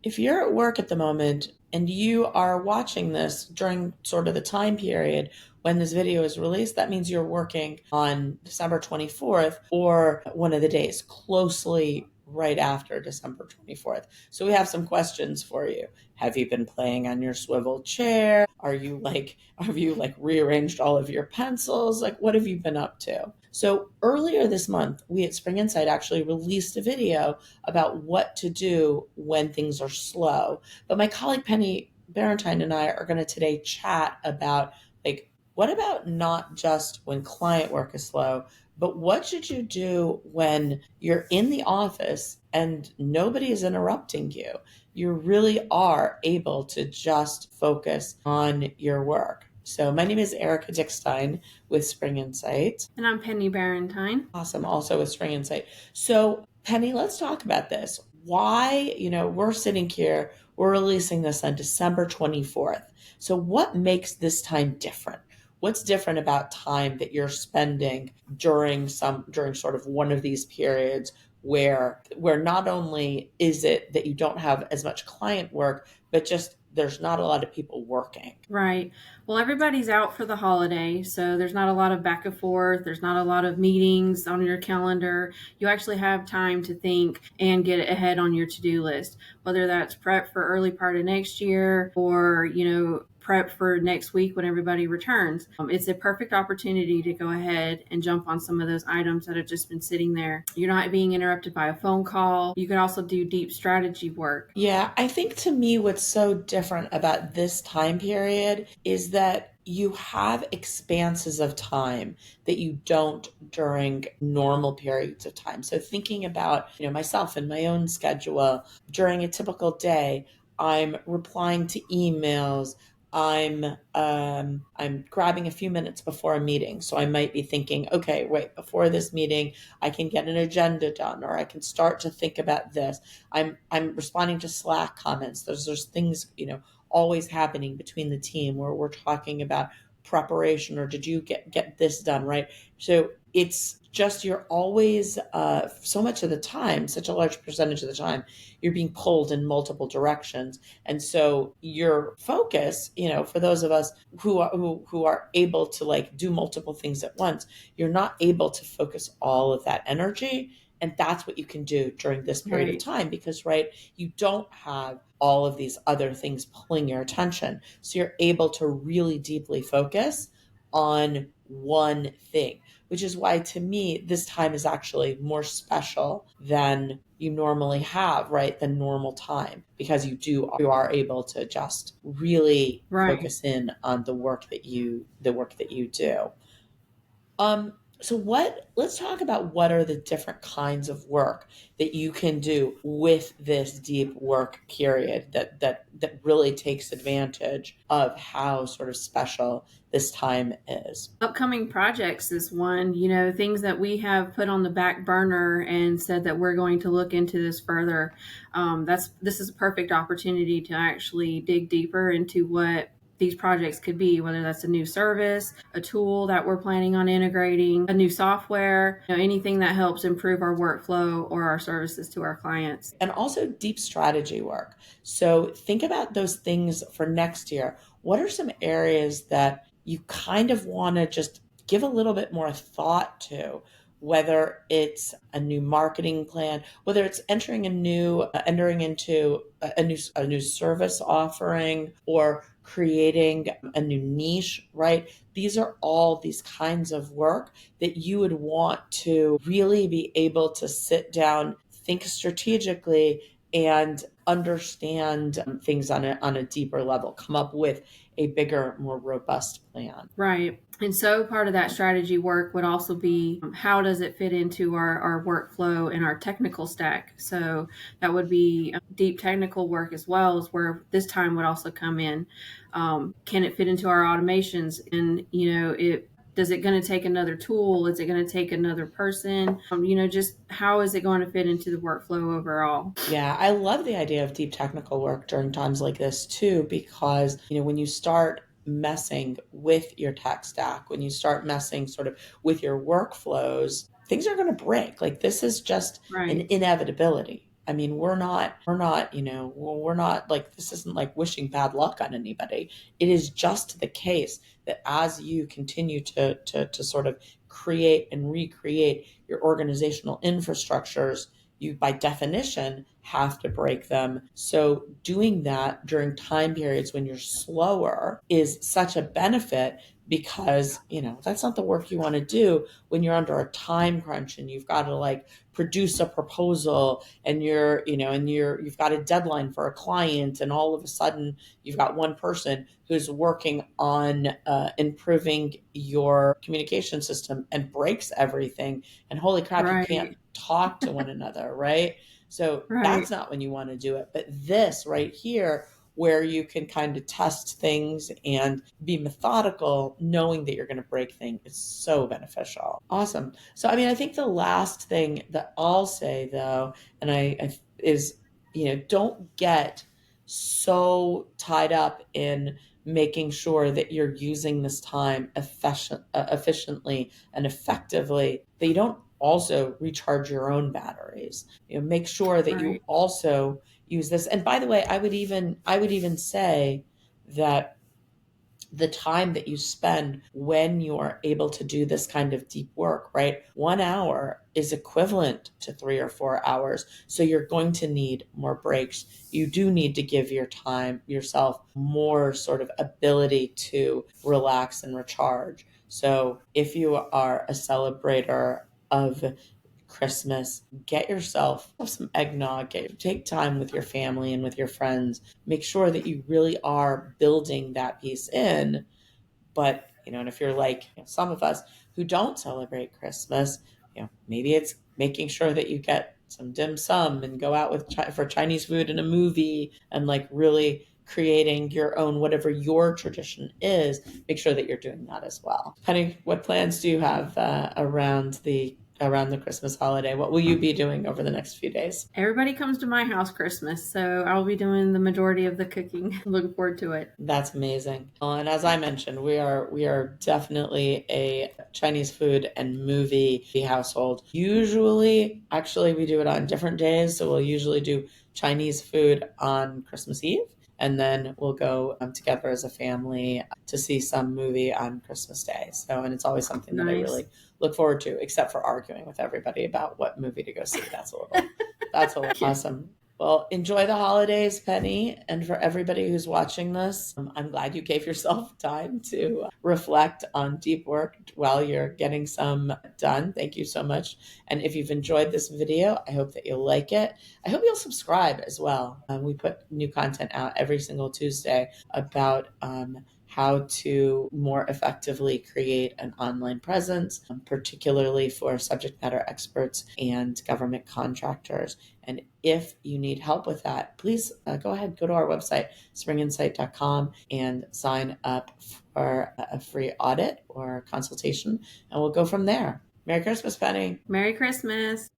if you're at work at the moment and you are watching this during sort of the time period when this video is released, that means you're working on December 24th or one of the days closely right after December 24th. So we have some questions for you. Have you been playing on your swivel chair? Have you like rearranged all of your pencils? Like, what have you been up to? So earlier this month, we at Spring Insight actually released a video about what to do when things are slow. But my colleague Penny Barentine and I are going to today chat about like, what about not just when client work is slow, but what should you do when you're in the office and nobody is interrupting you? You really are able to just focus on your work. So my name is Erika Dickstein with Spring Insight. And I'm Penny Barentine. Awesome. Also with Spring Insight. So Penny, let's talk about this. Why, we're sitting here, we're releasing this on December 24th. So what makes this time different? What's different about time that you're spending during sort of one of these periods where not only is it that you don't have as much client work, but just there's not a lot of people working. Right. Well, everybody's out for the holiday, so there's not a lot of back and forth. There's not a lot of meetings on your calendar. You actually have time to think and get ahead on your to-do list, whether that's prep for early part of next year or, prep for next week when everybody returns. It's a perfect opportunity to go ahead and jump on some of those items that have just been sitting there. You're not being interrupted by a phone call. You can also do deep strategy work. Yeah, I think to me what's so different about this time period is that you have expanses of time that you don't during normal periods of time. So thinking about, myself and my own schedule during a typical day, I'm replying to emails. I'm grabbing a few minutes before a meeting. So I might be thinking, okay, wait, before this meeting, I can get an agenda done, or I can start to think about this. I'm responding to Slack comments. There's things, always happening between the team where we're talking about preparation, or did you get this done, right? So it's just you're always so much of the time, such a large percentage of the time, you're being pulled in multiple directions. And so your focus, for those of us who are able to like do multiple things at once, you're not able to focus all of that energy. And that's what you can do during this period of time because, right, you don't have all of these other things pulling your attention. So you're able to really deeply focus on one thing, which is why to me, this time is actually more special than you normally have, right? Than normal time, because you are able to just really focus in on the work that you do. So let's talk about what are the different kinds of work that you can do with this deep work period that really takes advantage of how sort of special this time is. Upcoming projects is one, things that we have put on the back burner and said that we're going to look into this further. This is a perfect opportunity to actually dig deeper into what these projects could be, whether that's a new service, a tool that we're planning on integrating, a new software, anything that helps improve our workflow or our services to our clients. And also deep strategy work. So think about those things for next year. What are some areas that you kind of want to just give a little bit more thought to? Whether it's a new marketing plan, whether it's entering into a new service offering, or creating a new niche, right? These are all these kinds of work that you would want to really be able to sit down, think strategically, and understand things on a deeper level, come up with a bigger, more robust plan. Right. And so part of that strategy work would also be how does it fit into our workflow and our technical stack? So that would be deep technical work as well, as where this time would also come in. Can it fit into our automations? And, is it going to take another tool? Is it going to take another person? Just how is it going to fit into the workflow overall? Yeah, I love the idea of deep technical work during times like this too, because, when you start messing with your tech stack, when you start messing sort of with your workflows, things are going to break. Like this is just an inevitability. I mean, we're not like, this isn't like wishing bad luck on anybody. It is just the case that as you continue to sort of create and recreate your organizational infrastructures, you by definition have to break them. So doing that during time periods when you're slower is such a benefit, because that's not the work you want to do when you're under a time crunch and you've got to like produce a proposal, and you've got a deadline for a client, and all of a sudden you've got one person who's working on improving your communication system and breaks everything, and holy crap, you can't Right. talk to one another, right? So Right. that's not when you want to do it. But this right here, where you can kind of test things and be methodical, knowing that you're going to break things, is so beneficial. Awesome. So, I mean, I think the last thing that I'll say, though, and is, don't get so tied up in making sure that you're using this time efficiently and effectively, that you don't also recharge your own batteries. Make sure that you Right. also use this. And by the way, I would even say that the time that you spend when you are able to do this kind of deep work, right? 1 hour is equivalent to 3 or 4 hours. So you're going to need more breaks. You do need to give yourself more sort of ability to relax and recharge. So if you are a celebrator of Christmas, get yourself some eggnog, take time with your family and with your friends. Make sure that you really are building that piece in. But, and if you're like some of us who don't celebrate Christmas, maybe it's making sure that you get some dim sum and go out for Chinese food and a movie, and like really creating your own, whatever your tradition is. Make sure that you're doing that as well. Penny, what plans do you have around the Christmas holiday? What will you be doing over the next few days? Everybody comes to my house Christmas, so I'll be doing the majority of the cooking. Looking forward to it. That's amazing. And as I mentioned, we are definitely a Chinese food and movie household. Usually, actually, we do it on different days. So we'll usually do Chinese food on Christmas Eve, and then we'll go together as a family to see some movie on Christmas Day. So, and it's always something that I Nice. really look forward to, except for arguing with everybody about what movie to go see. That's a little Yeah. awesome. Well, enjoy the holidays, Penny. And for everybody who's watching this, I'm glad you gave yourself time to reflect on deep work while you're getting some done. Thank you so much. And if you've enjoyed this video, I hope that you'll like it. I hope you'll subscribe as well. We put new content out every single Tuesday about how to more effectively create an online presence, particularly for subject matter experts and government contractors. And if you need help with that, please go ahead, go to our website, springinsight.com, and sign up for a free audit or consultation, and we'll go from there. Merry Christmas, Penny. Merry Christmas.